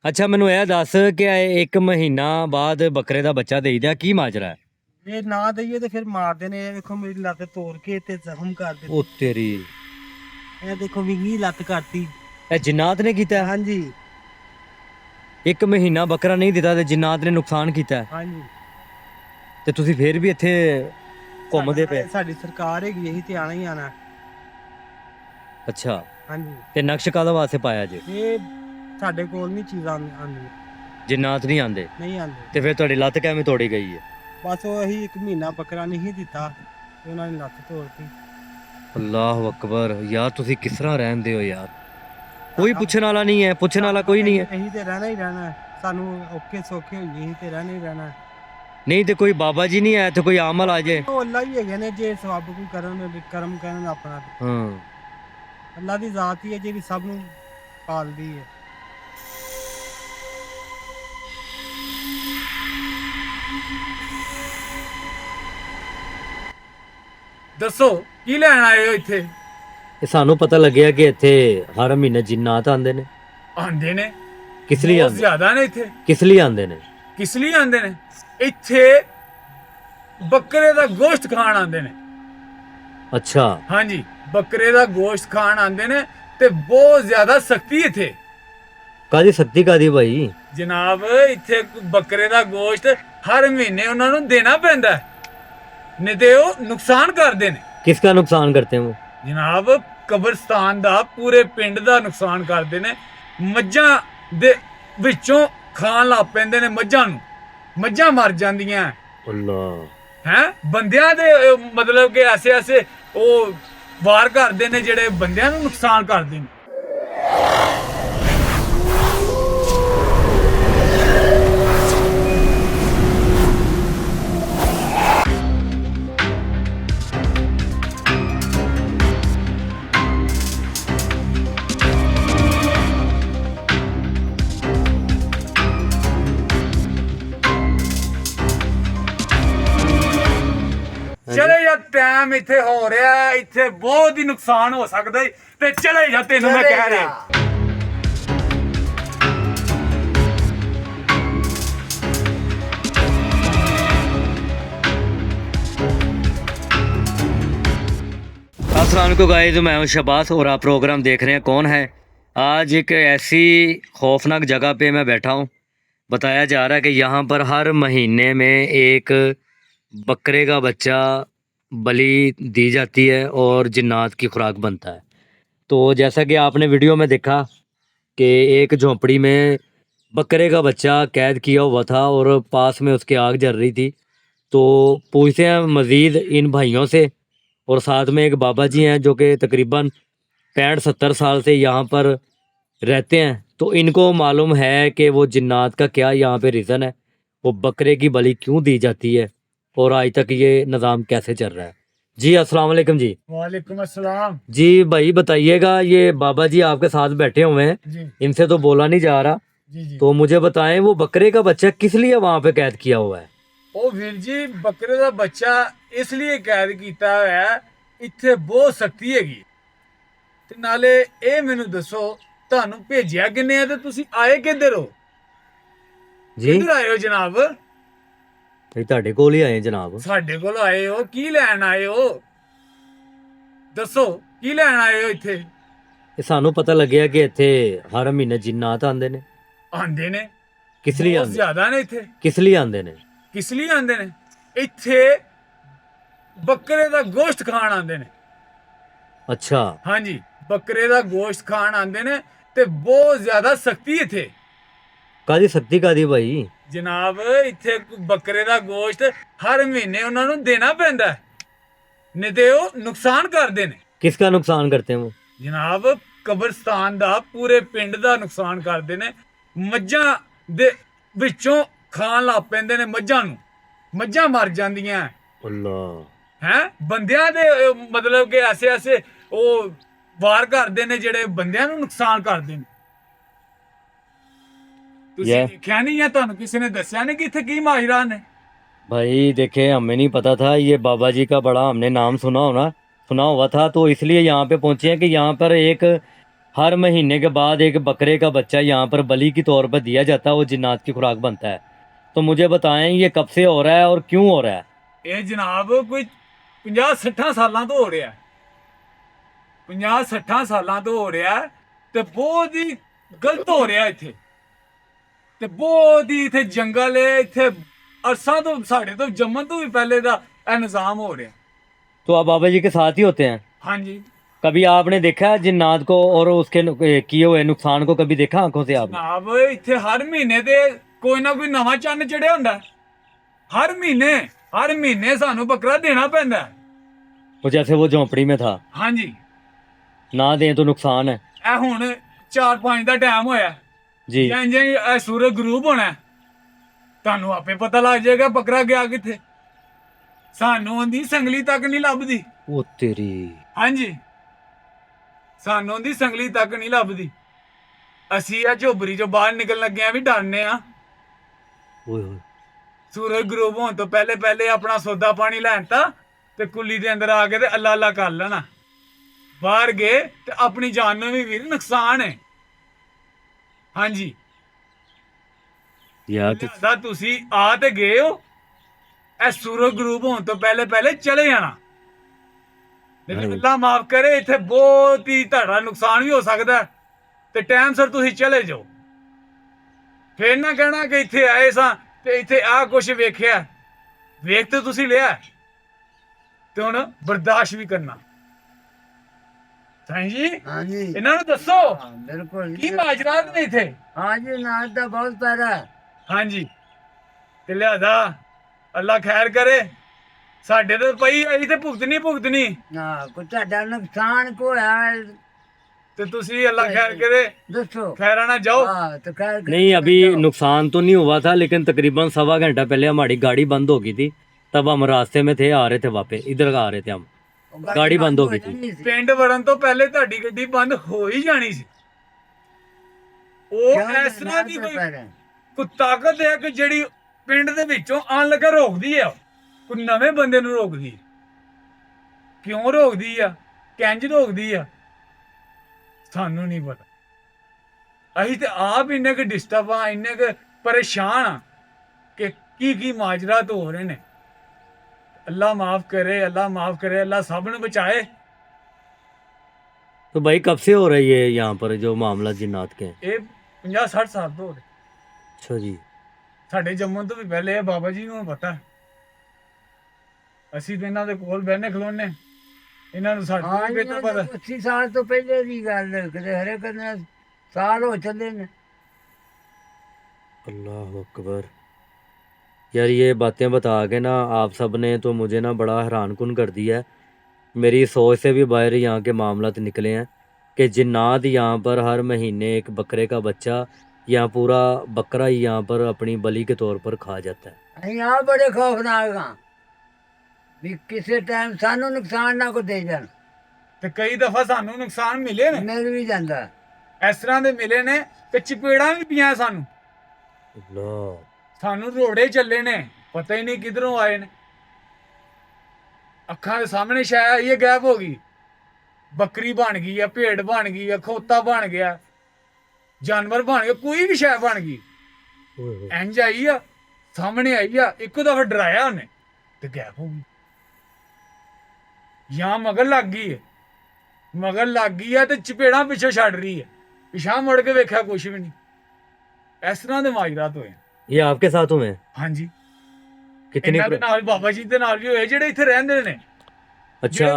ਅੱਛਾ ਮੈਨੂੰ ਇਹ ਦੱਸ ਕਿ ਇਹ 1 ਮਹੀਨਾ ਬਾਅਦ ਬੱਕਰੇ ਦਾ ਬੱਚਾ ਦੇਈਦਾ, ਕੀ ਮਾਜਰਾ ਹੈ? ਇਹ ਨਾ ਦਈਏ ਤੇ ਫਿਰ ਮਾਰਦੇ ਨੇ। ਇਹ ਵੇਖੋ ਮੇਰੀ ਲੱਤ ਤੋੜ ਕੇ ਤੇ ਜ਼ਖਮ ਕਰ ਦਿੱਤੇ। ਉਹ ਤੇਰੀ, ਇਹ ਦੇਖੋ ਵਿੰਗੀ ਲੱਤ ਕਰਤੀ। ਇਹ ਜਿੰਨਾਤ ਨੇ ਕੀਤਾ? ਹਾਂਜੀ 1 ਮਹੀਨਾ ਬੱਕਰਾ ਨਹੀਂ ਦਿੱਤਾ ਤੇ ਜਿੰਨਾਤ ਨੇ ਨੁਕਸਾਨ ਕੀਤਾ ਹਾਂਜੀ। ਤੇ ਤੁਸੀਂ ਫੇਰ ਵੀ ਇੱਥੇ ਘੁੰਮਦੇ ਪਏ? ਸਾਡੀ ਸਰਕਾਰ ਹੈਗੀ, ਇਹੀ ਤੇ ਆਣਾ ਹੀ ਆਣਾ। ਅੱਛਾ, ਹਾਂਜੀ ਤੇ ਨਕਸ਼ ਕਾਹਦੇ ਵਾਸਤੇ ਪਾਇਆ ਜੇ? ਇਹ ਸਾਡੇ ਕੋਲ ਨਹੀਂ ਚੀਜ਼ਾਂ ਆਉਂਦੀਆਂ, ਜਿੰਨਾਤ ਨਹੀਂ ਆਂਦੇ ਨਹੀਂ ਆਉਂਦੇ। ਤੇ ਫਿਰ ਤੁਹਾਡੀ ਲੱਤ ਕਿਵੇਂ ਤੋੜੀ ਗਈ ਹੈ? ਬਸ ਉਹ ਅਸੀਂ 1 ਮਹੀਨਾ ਬੱਕਰਾ ਨਹੀਂ ਦਿੱਤਾ ਤੇ ਉਹਨਾਂ ਨੇ ਲੱਤ ਤੋੜਤੀ। ਅੱਲਾਹੁ ਅਕਬਰ। ਯਾਰ ਤੁਸੀਂ ਕਿਸ ਤਰ੍ਹਾਂ ਰਹਿੰਦੇ ਹੋ ਯਾਰ? ਕੋਈ ਪੁੱਛਣ ਵਾਲਾ ਨਹੀਂ ਹੈ, ਪੁੱਛਣ ਵਾਲਾ ਕੋਈ ਨਹੀਂ ਹੈ। ਅਸੀਂ ਤੇ ਰਹਿਣਾ ਹੀ ਰਹਿਣਾ ਹੈ। ਸਾਨੂੰ ਔਖੇ ਸੌਖੇ ਹੋਈਏ ਅਸੀਂ ਤੇ ਰਹਿਣਾ ਹੀ ਰਹਿਣਾ ਹੈ। ਨਹੀਂ ਤੇ ਕੋਈ ਬਾਬਾ ਜੀ ਨਹੀਂ ਆਇਆ ਤੇ ਕੋਈ ਆਮਲ ਆ ਜਾਏ? ਉਹ ਅੱਲਾ ਹੀ ਹੈਗੇ ਨੇ, ਜੇ ਸਵਾਬ ਕੋਈ ਕਰਮ ਕਰਨ ਆਪਣਾ। ਹਾਂ, ਅੱਲਾ ਦੀ ਜ਼ਾਤ ਹੀ ਹੈ ਜਿਹੜੀ ਸਭ ਨੂੰ ਪਾਲਦੀ ਹੈ। ਦੱਸੋ ਕੀ ਲੈਣ ਆਏ ਹੋ ਇੱਥੇ? ਇਹ ਸਾਨੂੰ ਪਤਾ ਲੱਗਿਆ ਕਿ ਇੱਥੇ ਹਰ ਮਹੀਨੇ ਜਿੰਨਾਤ ਆਉਂਦੇ ਨੇ। ਆਂਦੇ ਨੇ, ਕਿਸ ਲਈ ਬਹੁਤ ਆਉਂਦੇ? ਜ਼ਿਆਦਾ ਨੇ ਇੱਥੇ। ਕਿਸ ਲਈ ਆਉਂਦੇ ਨੇ? ਕਿਸ ਲਈ ਆਂਦੇ ਨੇ? ਇੱਥੇ ਬੱਕਰੇ ਦਾ ਗੋਸ਼ਤ ਖਾਣ ਆਂਦੇ ਨੇ। ਅੱਛਾ, ਹਾਂਜੀ, ਬੱਕਰੇ ਦਾ ਗੋਸ਼ਤ ਖਾਣ ਆਂਦੇ ਨੇ ਤੇ ਬਹੁਤ ਜ਼ਿਆਦਾ ਸਖਤੀ ਇੱਥੇ ਕਾਦੀ ਸਖਤੀ ਕਾਦੀ ਭਾਈ? ਜਨਾਬ। ਇੱਥੇ ਬੱਕਰੇ ਦਾ ਗੋਸ਼ਤ ਹਰ ਮਹੀਨੇ ਉਹਨਾਂ ਨੂੰ ਦੇਣਾ ਪੈਂਦਾ ਹੈ, ਨਹੀਂ ਤੇ ਉਹ ਨੁਕਸਾਨ ਕਰਦੇ ਨੇ। किसका नुकसान करते हैं वो? ਜਨਾਬ ਕਬਰਸਤਾਨ ਦਾ, ਪੂਰੇ ਪਿੰਡ ਦਾ ਨੁਕਸਾਨ ਕਰਦੇ ਨੇ। ਮੱਝਾਂ ਦੇ ਵਿੱਚੋਂ ਖਾਣ ਲੱਗ ਪੈਂਦੇ ਨੇ ਮੱਝਾਂ ਨੂੰ, ਮੱਝਾਂ ਮਰ ਜਾਂਦੀਆਂ अल्लाह। ਹੈ। ਬੰਦਿਆਂ ਦੇ ਮਤਲਬ ਕਿ ਐਸੇ ਐਸੇ ਉਹ ਵਾਰ ਕਰਦੇ ਨੇ ਜਿਹੜੇ ਬੰਦਿਆਂ ਨੂੰ ਨੁਕਸਾਨ ਕਰਦੇ ਨੇ। ਚਲੇ ਜਾ, ਟਾਈਮ ਇੱਥੇ ਹੋ ਰਿਹਾ ਹੈ, ਇੱਥੇ ਬਹੁਤ ਹੀ ਨੁਕਸਾਨ ਹੋ ਸਕਦਾ ਹੈ ਤੇ ਚਲੇ ਜਾ, ਤੈਨੂੰ ਮੈਂ ਕਹਿ ਰਿਹਾ। अस्सलाम वालेकुम गाइस, मैं हूं शबास और आप प्रोग्राम देख रहे हैं कौन है। आज एक ऐसी खौफनाक जगह पे मैं बैठा हूं। बताया जा रहा है कि यहाँ पर हर महीने में एक बकरे का बच्चा बलि दी जाती है और जिन्नात की खुराक बनता है। तो जैसा कि आपने वीडियो में देखा कि एक झोंपड़ी में बकरे का बच्चा कैद किया हुआ था और पास में उसकी आग जल रही थी। तो पूछते हैं मज़ीद इन भाइयों से, और साथ में एक बाबा जी हैं जो कि तकरीबन 65-70 साल से यहाँ पर रहते हैं। तो इनको मालूम है कि वो जिन्नात का क्या यहाँ पे रीज़न है, वो बकरे की बलि क्यों दी जाती है और आज तक ये निज़ाम कैसे चल रहा है। जी अस्सलाम वालेकुम जी। वालेकुम अस्सलाम जी भाई बताइएगा, ये बाबा जी आपके साथ बैठे हुए हैं, जी इनसे तो बोला नहीं जा रहा, जी जी। तो मुझे बताएं वो बकरे का बच्चा किस लिए वहाँ पे कैद किया हुआ है? ਉਹ ਵੀਰ ਜੀ, ਬੱਕਰੇ ਦਾ ਬੱਚਾ ਇਸ ਲਈ ਕੈਦ ਕੀਤਾ ਹੋਇਆ ਹੈ, ਇੱਥੇ ਬਹੁਤ ਸਖਤੀ ਹੈਗੀ। ਤੇ ਨਾਲੇ ਇਹ ਮੈਨੂੰ ਦੱਸੋ, ਤੁਹਾਨੂੰ ਭੇਜਿਆ ਕਿੰਨੇ ਆ ਤੇ ਤੁਸੀਂ ਆਏ ਕਿੱਧਰ ਹੋ? जी ਕਿੱਧਰ ਆਏ ਹੋ ਜਨਾਬ? भाई ਤੁਹਾਡੇ ਕੋਲ ਹੀ ਆਏ ਜਨਾਬ। ਸਾਡੇ ਕੋਲ ਆਏ ਹੋ, ਕੀ ਲੈਣ ਆਏ ਹੋ? ਦੱਸੋ ਕੀ ਲੈਣ ਆਏ ਹੋ ਇੱਥੇ? ਇਹ ਸਾਨੂੰ ਪਤਾ ਲੱਗਿਆ ਕਿ ਇੱਥੇ ਹਰ ਮਹੀਨੇ ਜਿੰਨਾਤ ਆਉਂਦੇ ਨੇ। ਆਂਦੇ ਨੇ, ਕਿਸ ਲਈ ਬਹੁਤ ਆਉਂਦੇ? ਜ਼ਿਆਦਾ ਨੇ ਇੱਥੇ। ਕਿਸ ਲਈ ਆਉਂਦੇ ਨੇ? ਕਿਸ ਲਈ ਆਂਦੇ ਨੇ? ਇੱਥੇ ਬੱਕਰੇ ਦਾ ਗੋਸ਼ਤ ਖਾਣ ਆਂਦੇ ਨੇ। ਅੱਛਾ, ਹਾਂਜੀ, ਬੱਕਰੇ ਦਾ ਗੋਸ਼ਤ ਖਾਣ ਆਂਦੇ ਨੇ ਤੇ ਬਹੁਤ ਜ਼ਿਆਦਾ ਸਖਤੀ ਇੱਥੇ ਕਾਦੀ ਸਖਤੀ ਕਾਦੀ ਭਾਈ? ਜਨਾਬ। ਇੱਥੇ ਬੱਕਰੇ ਦਾ ਗੋਸ਼ਤ ਹਰ ਮਹੀਨੇ ਉਹਨਾਂ ਨੂੰ ਦੇਣਾ ਪੈਂਦਾ ਹੈ, ਨਹੀਂ ਤੇ ਉਹ ਨੁਕਸਾਨ ਕਰਦੇ ਨੇ। किसका नुकसान करते हैं वो? ਜਨਾਬ ਕਬਰਸਤਾਨ ਦਾ, ਪੂਰੇ ਪਿੰਡ ਦਾ ਨੁਕਸਾਨ ਕਰਦੇ ਨੇ। ਮੱਝਾਂ ਦੇ ਵਿੱਚੋਂ ਖਾਣ ਲੱਗ ਪੈਂਦੇ ਨੇ ਮੱਝਾਂ ਨੂੰ, ਮੱਝਾਂ ਮਰ ਜਾਂਦੀਆਂ अल्लाह। ਹੈ। ਬੰਦਿਆਂ ਦੇ ਮਤਲਬ ਕਿ ਐਸੇ ਐਸੇ ਉਹ ਵਾਰ ਕਰਦੇ ਨੇ ਜਿਹੜੇ ਬੰਦਿਆਂ ਨੂੰ ਨੁਕਸਾਨ ਕਰਦੇ ਨੇ। ਤੁਸੀਂ Yeah. ਦੇਖਿਆ ਨਹੀਂ ਹੈ? ਤੁਹਾਨੂੰ ਕਿਸੇ ਨੇ ਦੱਸਿਆ ਨਹੀਂ ਕਿ ਇੱਥੇ ਕੀ ਮਾਹਿਰਾਂ ਨੇ? भाई देखे, हमें नहीं पता था, ये बाबा जी का बड़ा हमने नाम सुना हुआ था, तो इसलिए यहाँ पे पहुँचे हैं कि यहाँ पर एक हर महीने के बाद एक बकरे का बच्चा यहाँ पर बलि के तौर पर दिया जाता है, वो जिन्नात की खुराक बनता है। तो मुझे बताएं ये कब से हो रहा है और क्यों हो रहा है? ਇਹ ਜਨਾਬ ਕੋਈ 50-60 ਸਾਲਾਂ ਤੋਂ ਹੋ ਰਿਹਾ 50-60 ਸਾਲਾਂ ਤੋਂ ਹੋ ਰਿਹਾ ਤੇ ਬਹੁਤ ਹੀ ਗਲਤ ਹੋ ਰਿਹਾ ਇੱਥੇ ਤੇ ਬਹੁਤ ਹੀ ਇੱਥੇ ਜੰਗਲ ਹੈ ਇੱਥੇ ਅਰਸਾਂ ਤੋਂ ਸਾਡੇ ਤੋਂ ਜੰਮਣ ਤੋਂ ਵੀ ਪਹਿਲੇ ਦਾ ਇਹ ਨਿਜ਼ਾਮ ਹੋ ਰਿਹਾ तो आप बाबा जी के साथ ही होते हैं? ਹਾਂਜੀ कभी आपने देखा है जिन्नात को और उसके किए हुए नुकसान को कभी देखा आंखों से आपने? ਜਨਾਬ ਇੱਥੇ ਹਰ ਮਹੀਨੇ ਤੇ ਕੋਈ ਨਾ ਕੋਈ ਨਵਾਂ ਚੰਨ ਚੜਿਆ ਹੁੰਦਾ ਹੈ। ਹਰ ਮਹੀਨੇ ਸਾਨੂੰ ਬੱਕਰਾ ਦੇਣਾ ਪੈਂਦਾ ਹੈ। वो जैसे वो झोंपड़ी में था, ਹਾਂਜੀ ना दें तो नुकसान है ਇਹ ਹੁਣ 4-5 ਦਾ ਟਾਈਮ ਹੋਇਆ जी। ਜਾਂ ਜੇ ਇਹ ਸੂਰਜ ਗਰੂਬ ਹੋਣਾ ਹੈ, ਤੁਹਾਨੂੰ ਆਪੇ ਪਤਾ ਲੱਗ ਜਾਏਗਾ ਬੱਕਰਾ ਗਿਆ ਕਿੱਥੇ ਸਾਨੂੰ ਉਹਦੀ ਸੰਗਲੀ ਤੱਕ ਨਹੀਂ ਲੱਭਦੀ वो तेरी। ਹਾਂਜੀ ਸਾਨੂੰ ਉਹਦੀ ਸੰਗਲੀ ਤੱਕ ਨਹੀਂ ਲੱਭਦੀ ਅਸੀਂ ਆ ਝੋਬਰੀ ਚੋਂ ਬਾਹਰ ਨਿਕਲਣ ਲੱਗੇ ਆ ਵੀ ਡਰਨੇ ਆ ओए होए। ਸੂਰਜ ਗਰੂਬ ਹੋਣ ਤੋਂ ਪਹਿਲੇ ਆਪਣਾ ਸੌਦਾ ਪਾਣੀ ਲੈਣ ਤਾਂ ਤੇ ਕੁੱਲੀ ਦੇ ਅੰਦਰ ਆ ਕੇ ਤੇ ਅੱਲਾ ਅੱਲਾ ਕਰ ਲੈਣਾ ਬਾਹਰ ਗਏ ਤੇ ਆਪਣੀ ਜਾਨ ਨੂੰ ਵੀ ਵੀਰ ਨੁਕਸਾਨ ਹੈ ਹਾਂਜੀ यार तो ਲਿਹਾਜ਼ਾ ਤੁਸੀਂ ਆ ਤੇ ਗਏ ਹੋ ਇਹ ਸੂਰਜ ਗਰੂਬ ਹੋਣ ਤੋਂ ਪਹਿਲੇ ਚਲੇ ਜਾਣਾ ਲੇਕਿਨ ਅੱਲਾ ਮਾਫ ਕਰੇ ਇੱਥੇ ਬਹੁਤ ਹੀ ਤੁਹਾਡਾ ਨੁਕਸਾਨ ਵੀ ਹੋ ਸਕਦਾ ਹੈ ਤੇ ਟਾਈਮ ਸਿਰ ਤੁਸੀਂ ਚਲੇ ਜਾਓ ਫੇਰ ਨਾ ਕਹਿਣਾ ਕਿ ਇੱਥੇ ਆਏ ਸਾਂ ਤੇ ਇੱਥੇ ਆ ਕੁਝ ਵੇਖਿਆ ਵੇਖ ਤੇ ਤੁਸੀਂ ਲਿਆ ਤੇ ਹੁਣ ਬਰਦਾਸ਼ਤ ਵੀ ਕਰਨਾ ਸਾਈਂ ਜੀ हाँ जी ਇਹਨਾਂ ਨੂੰ ਦੱਸੋ हाँ, बिल्कुल ਕੀ ਮਾਜਰਾਤ ਨੇ ਇੱਥੇ हाँ जी नाच तो बहुत पैरा है ਹਾਂਜੀ ਤੇ ਲਿਆਦਾ ਅੱਲਾ ਖੈਰ ਕਰੇ ਸਾਡੇ ਤੇ ਪਈ ਆਈ ਤੇ ਭੁਗਤਣੀ हाँ कुछ साडा नुकसान को है ਤੇ ਤੁਸੀਂ ਅੱਲਾ ਖੈਰ ਕਰੇ दसो ਖੈਰਾना जाओ हाँ तो खैर नहीं, अभी नुकसान तो नहीं हुआ था, लेकिन तकरीबन 1.25 घंटा पहले हमारी गाड़ी बंद हो गई थी। तब हम रास्ते में थे, आ रहे थे वापस, इधर आ रहे थे हम। गाड़ी बंद हो गई थी। ਪਿੰਡ ਵੜਨ ਤੋਂ ਪਹਿਲੇ ਤੁਹਾਡੀ ਗੱਡੀ ਬੰਦ ਹੋ ਹੀ ਜਾਣੀ ਸੀ ਉਹ ਇਸ ਤਰ੍ਹਾਂ ਦੀ ਕੋਈ ਤਾਕਤ ਹੈ ਕਿ ਜਿਹੜੀ ਪਿੰਡ ਦੇ ਵਿੱਚੋਂ ਆਣ ਲੱਗਾ ਰੋਕਦੀ ਹੈ ਕੋਈ ਨਵੇਂ ਬੰਦੇ ਨੂੰ ਰੋਕਦੀ ਹੈ ਕਿਉਂ ਰੋਕਦੀ ਆ ਕਿੰਜ ਰੋਕਦੀ ਆ ਸਾਨੂੰ ਨਹੀਂ ਪਤਾ ਅਸੀਂ ਤੇ ਆਪ ਇੰਨੇ ਕੁ ਡਿਸਟਰਬ ਆ ਇੰਨੇ ਕੁ ਪਰੇਸ਼ਾਨ ਆ ਕਿ ਕੀ ਮਾਜਰਾਤ ਹੋ ਰਹੇ ਨੇ ਅੱਲਾ ਮਾਫ ਕਰੇ ਅੱਲਾ ਸਭ ਨੂੰ ਬਚਾਏ तो भाई कब से हो रही है यहाँ पर जो मामला जिन्नात के हैं? ਇਹ 50-60 ਸਾਲ ਤੋਂ ਹੋ ਰਹੇ अच्छा जी। ਸਾਡੇ ਜੰਮੂ ਤੋਂ ਵੀ ਪਹਿਲੇ ਇਹ ਬਾਬਾ ਜੀ ਨੂੰ ਪਤਾ ਅਸੀਂ ਤੇ ਇਹਨਾਂ ਦੇ ਕੋਲ ਬਹਿਨੇ ਖਲੋਨੇ ਇਹਨਾਂ ਨੂੰ हाँ ਸਾਡੇ ਵੀ ਤਾਂ ਪਤਾ 80 साल तो पहले की गल किते हरे कने साल हो चले ने अल्लाह अकबर। यार ये बातें बता के ना आप सब ने तो मुझे ना बड़ा हैरान कुन कर दिया है। मेरी सोच से भी बाहर यहाँ के मामला निकले हैं कि जिन्नात यहाँ पर हर महीने एक बकरे का बच्चा या पूरा बकरा ही यहाँ पर अपनी बलि के तौर पर खा जाता है। ਅਸੀਂ ਆ ਬੜੇ ਖੌਫਨਾਕ ਹਾਂ ਵੀ ਕਿਸੇ ਟਾਈਮ ਸਾਨੂੰ ਨੁਕਸਾਨ ਨਾ ਕੋ ਦੇ ਜਾਣ ਤੇ ਕਈ ਦਫਾ ਸਾਨੂੰ ਨੁਕਸਾਨ ਮਿਲੇ ਨੇ ਮਿਲ ਵੀ ਜਾਂਦਾ ਇਸ ਤਰ੍ਹਾਂ ਦੇ ਮਿਲੇ ਨੇ ਕਿ ਚਪੇੜਾਂ ਵੀ ਪਈਆਂ ਸਾਨੂੰ अल्लाह। ਸਾਨੂੰ ਰੋੜੇ ਚੱਲੇ ਨੇ ਪਤਾ ਹੀ ਨਹੀਂ ਕਿਧਰੋਂ ਆਏ ਨੇ ਅੱਖਾਂ ਦੇ ਸਾਹਮਣੇ ਸ਼ਾਇਦ ਇਹ ਗਾਇਬ ਹੋ ਗਈ ਬੱਕਰੀ ਬਣ ਗਈ ਆ ਭੇਡ ਬਣ ਗਈ ਆ ਖੋਤਾ ਬਣ ਗਿਆ ਜਾਨਵਰ ਬਣ ਗਿਆ ਕੋਈ ਵੀ ਸ਼ੈ ਬਣ ਗਈ ओए होए। ਇੰਜ ਆਈ ਆ ਸਾਹਮਣੇ ਆਈ ਆ ਇੱਕੋ ਦਫਾ ਡਰਾਇਆ ਉਹਨੇ ਤੇ ਗਾਇਬ ਹੋ ਗਈ ਜਾਂ ਮਗਰ ਲੱਗ ਗਈ ਹੈ ਤੇ ਚਪੇੜਾਂ ਪਿੱਛੇ ਛੱਡ ਰਹੀ ਹੈ ਪਿਛਾਂ ਮੁੜ ਕੇ ਵੇਖਿਆ ਕੁਛ ਵੀ ਨਹੀਂ ਇਸ ਤਰ੍ਹਾਂ ਦੇ ਮਾਜਰਾਤ ਹੋਏ ये आपके साथ हुए हैं? ਹਾਂਜੀ कितनी ਇਹਨਾਂ ਦੇ ਨਾਲ ਬਾਬਾ ਜੀ ਦੇ ਨਾਲ ਵੀ ਹੋਏ ਜਿਹੜੇ ਇੱਥੇ ਰਹਿੰਦੇ ਨੇ अच्छा,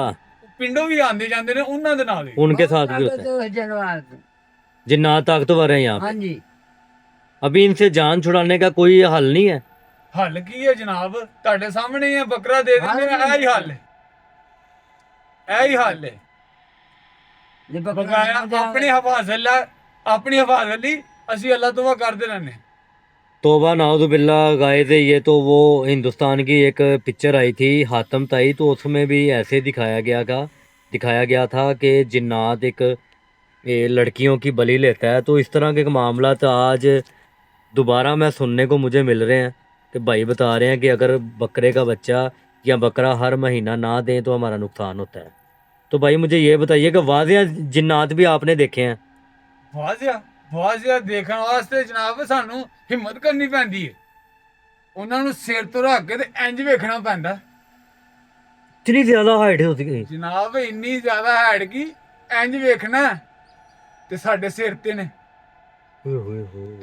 ਪਿੰਡੋਂ ਵੀ ਆਉਂਦੇ ਜਾਂਦੇ ਨੇ ਉਹਨਾਂ ਦੇ ਨਾਲ ਵੀ उनके साथ भी होता है? ਜਨਵਾਰ जिन्नात ताकतवर है यहाँ पे। ਹਾਂਜੀ अभी इनसे जान छुड़ाने का कोई हल नहीं है? ਹੱਲ ਕੀ ਹੈ ਜਨਾਬ ਤੁਹਾਡੇ ਸਾਹਮਣੇ ਹੀ ਹੈ ਬੱਕਰਾ ਦੇ ਦਿੰਦੇ ਨੇ ਇਹ ਹੀ ਹੱਲ ਹੈ ਜੇ ਬਕਾਇਆ ਆਪਣੀ ਹਿਫਾਜ਼ਤ ਲਈ ਅਸੀਂ ਅੱਲਾਹ ਤੋਬਾ ਕਰਦੇ ਰਹਿੰਦੇ तोबा नाउजुबिल्ला गाए थे। ये तो वो हिंदुस्तान की एक पिक्चर आई थी हातम ताई, तो उसमें भी ऐसे दिखाया गया था कि जिन्नात एक लड़कियों की बलि लेता है। तो इस तरह के मामला तो आज दोबारा मैं सुनने को मुझे मिल रहे हैं कि भाई बता रहे हैं कि अगर बकरे का बच्चा या बकरा हर महीना ना दें तो हमारा नुकसान होता है। तो भाई मुझे ये बताइए कि वाजिया जिन्नात भी आपने देखे हैं? ਵਾਜ਼ਿਆ ਦੇਖਣ ਵਾਸਤੇ ਜਨਾਬ ਸਾਨੂੰ ਹਿੰਮਤ ਕਰਨੀ ਪੈਂਦੀ ਹੈ। ਉਹਨਾਂ ਨੂੰ ਸਿਰ ਤੋਂ ਰੱਖ ਕੇ ਤੇ ਇੰਜ ਵੇਖਣਾ ਪੈਂਦਾ इतनी ज्यादा हाइट होती है? ਜਨਾਬ। ਇੰਨੀ ਜ਼ਿਆਦਾ ਹੈਡ ਕੀ ਇੰਜ ਵੇਖਣਾ ਤੇ ਸਾਡੇ ਸਿਰ ਤੇ ਨੇ,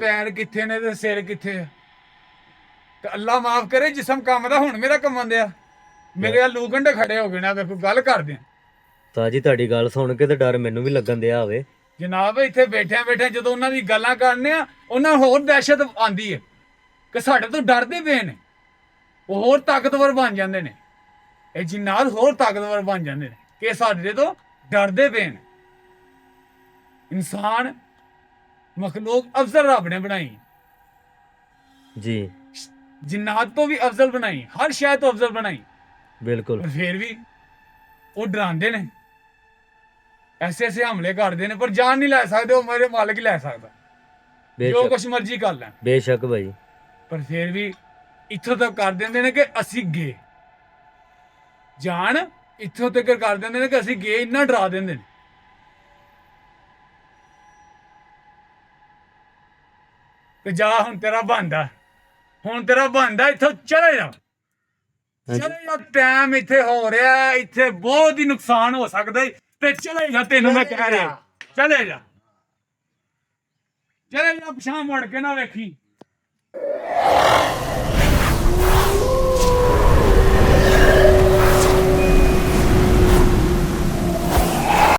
ਪੈਰ ਕਿੱਥੇ ਨੇ ਤੇ ਸਿਰ ਕਿੱਥੇ ਆ। ਤੇ ਅੱਲਾ ਮਾਫ ਕਰੇ ਜਿਸਮ ਕੰਮ ਦਾ ਹੁਣ ਮੇਰਾ ਕੰਮਣ ਦਿਆ ਮੇਰੇ ਆ ਲੂ ਘੰਟੇ ਖੜੇ ਹੋ ਗਏ ਨਾ ਵੇਖੋ ਗੱਲ ਕਰਦੇ ਆ। ਤਾਜੀ ਤੁਹਾਡੀ ਗੱਲ ਸੁਣ ਕੇ ਤੇ ਡਰ ਮੈਨੂੰ ਵੀ ਲੱਗਣ ਦਿਆ ਹੋਵੇ। ਜਨਾਬ ਇੱਥੇ ਬੈਠਿਆਂ ਜਦੋਂ ਉਹਨਾਂ ਦੀ ਗੱਲਾਂ ਕਰਨੇ ਆ ਉਹਨਾਂ ਨੂੰ ਹੋਰ ਦਹਿਸ਼ਤ ਆਂਦੀ ਹੈ ਕਿ ਸਾਡੇ ਤੋਂ ਡਰਦੇ ਪਏ ਨੇ। ਉਹ ਹੋਰ ਤਾਕਤਵਰ ਬਣ ਜਾਂਦੇ ਨੇ, ਇਹ ਜਿੰਨਾਤ ਹੋਰ ਤਾਕਤਵਰ ਬਣ ਜਾਂਦੇ ਨੇ ਕਿ ਸਾਡੇ ਤੋਂ ਡਰਦੇ ਪਏ ਨੇ। ਇਨਸਾਨ ਮਖਲੂਕ ਅਫਜ਼ਲ ਰੱਬ ਨੇ ਬਣਾਈ, जी ਜਿੰਨਾਤ ਤੋਂ ਵੀ ਅਫਜ਼ਲ ਬਣਾਈ, ਹਰ ਸ਼ੈ ਤੋਂ ਅਫਜ਼ਲ ਬਣਾਈ, बिल्कुल। ਪਰ ਫਿਰ ਵੀ ਉਹ ਡਰਾਉਂਦੇ ਨੇ, ਐਸੇ ਹਮਲੇ ਕਰਦੇ ਨੇ, ਪਰ ਜਾਨ ਨਹੀਂ ਲੈ ਸਕਦੇ। ਉਹ ਮੇਰੇ ਮਾਲਕ ਹੀ ਲੈ ਸਕਦਾ, ਜੋ बेशक ਕੁਛ ਮਰਜ਼ੀ ਕਰ ਲੈਣ। बेशक भाई। ਪਰ ਫਿਰ ਵੀ ਇੱਥੋਂ ਤੱਕ ਕਰ ਦਿੰਦੇ ਨੇ ਕਿ ਅਸੀਂ ਗਏ, ਜਾਨ ਇੱਥੋਂ ਤੱਕ ਕਰ ਦਿੰਦੇ ਨੇ ਕਿ ਅਸੀਂ ਗਏ, ਇੰਨਾ ਡਰਾ ਦਿੰਦੇ ਨੇ। ਤੇ ਜਾ ਹੁਣ ਤੇਰਾ ਬੰਦਾ, ਹੁਣ ਤੇਰਾ ਬੰਦਾ, ਇੱਥੋਂ ਚਲੇ ਜਾ, ਚਲੇ ਜਾ। ਟਾਈਮ ਇੱਥੇ ਹੋ ਰਿਹਾ, ਇੱਥੇ ਬਹੁਤ ਹੀ ਨੁਕਸਾਨ ਹੋ ਸਕਦਾ ਈ, ਤੇ ਚਲੇ ਜਾ, ਤੈਨੂੰ ਮੈਂ ਕਹਿ ਰਿਹਾ, ਚਲੇ ਜਾ, ਚਲੇ ਜਾ, ਪਿਛਾਂ ਮੁੜ ਕੇ ਨਾ ਵੇਖੀ।